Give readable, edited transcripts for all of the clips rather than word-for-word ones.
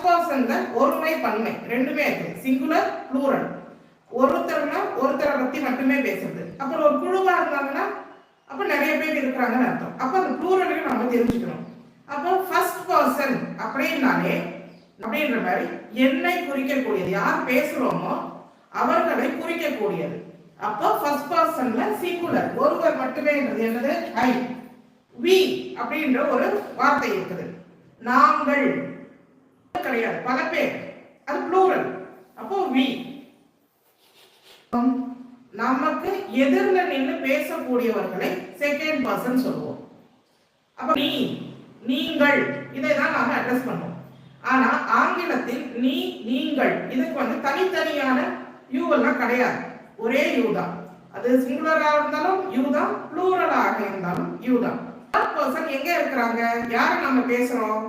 பர்சன்ல ஒருமை பன்மை ரெண்டுமே இருக்கு, சிங்குலர் ப்ளூரல். ஒருத்தர்னா ஒருத்தரை பத்தி மட்டுமே பேசுறது. அப்புறம் ஒரு குழுவா இருந்தாங்கன்னா அப்ப நிறைய பேர் இருக்கிறாங்கன்னு அர்த்தம். அப்ப அந்த ப்ளூரலையும் நம்ம தெரிஞ்சுக்கணும். அப்போ ஃபர்ஸ்ட் பர்சன் அப்படின்னாலே அப்படின்ற மாதிரி என்னை குறிக்கக்கூடியது, யார் பேசுறோமோ அவர்களை குறிக்கக்கூடியது. அப்போ ஃபர்ஸ்ட் பர்சன்ல சிங்குலர் ஒருவர் மட்டுமேன்றது என்னது? ஐ. வி அப்படின்ற ஒரு வார்த்தை இருக்குது. நாங்கள் கிடையாது, பல பேர், அது ப்ளூரல். அப்போ வி. நமக்கு எதிர்ல நின்று பேசக்கூடியவர்களை செகண்ட் பர்சன் சொல்லுவோம். அப்ப நீ, நீங்கள், இதை தான் நாம அட்ரஸ் பண்ணுவோம். ஆனா ஆங்கிலத்தில் நீ, நீங்கள் இதுக்கு தனித்தனியான யூ எல்லாம் கிடையாது, ஒரே யூ தான். அது சிங்குலரா இருந்தாலும் யூ தான், ப்ளூரலாக இருந்தாலும் யூ தான். தேர்ட் பர்சன் எங்க இருக்கிறாங்க? யாரை நம்ம பேசுறோம்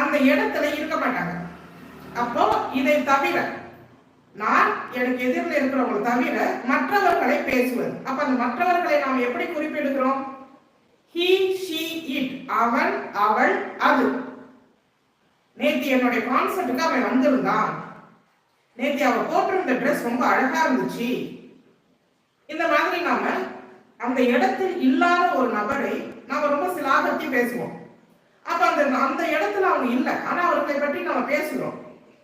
அந்த இடத்துல இருக்க மாட்டாங்க. அப்போ இதை தவிர நான் எனக்கு எதிரில் இருக்கிறவங்களை தவிர மற்றவர்களை பேசுவது. அப்ப அந்த மற்றவர்களை நாம் எப்படி குறிப்பிடுகிறோம்? he, she, it. அவன், அவள், அது. நேத்தி என்னுடைய கான்செப்டுக்கு அவன் வந்திருந்தான், நேத்தி அவ போட்டிருந்த ட்ரெஸ் ரொம்ப அழகா இருந்துச்சு. இந்த மாதிரி நாம அந்த இடத்தில் இல்லாத ஒரு நபரை நாம ரொம்ப சிலாகத்தி பேசுவோம். அப்ப அந்த இடத்துல அவங்க இல்லை, ஆனா அவர்களை பற்றி நம்ம பேசுகிறோம்.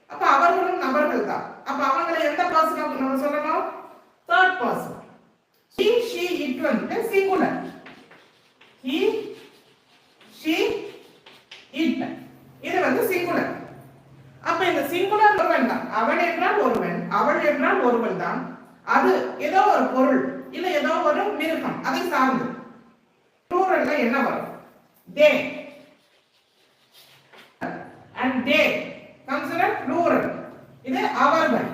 அப்ப அவர்களும் நபர்கள் தான். அப்ப அவங்களை எந்த பர்சன் நம்ம சொல்லணும்? Third person. he, she, it singular. he, she, it இது சிங்குலர். அப்ப இந்த சிங்குலர் ஒருவன் தான். அவன் என்றால் ஒருவன், அவள் என்றால் ஒருவன் தான். அது ஏதோ ஒரு பொருள் இல்ல ஏதோ ஒரு மிருகம், அதை சார்ந்து. ப்ளூரல்ல என்ன வரும்? they and they consider plural. இது அவர்கள்.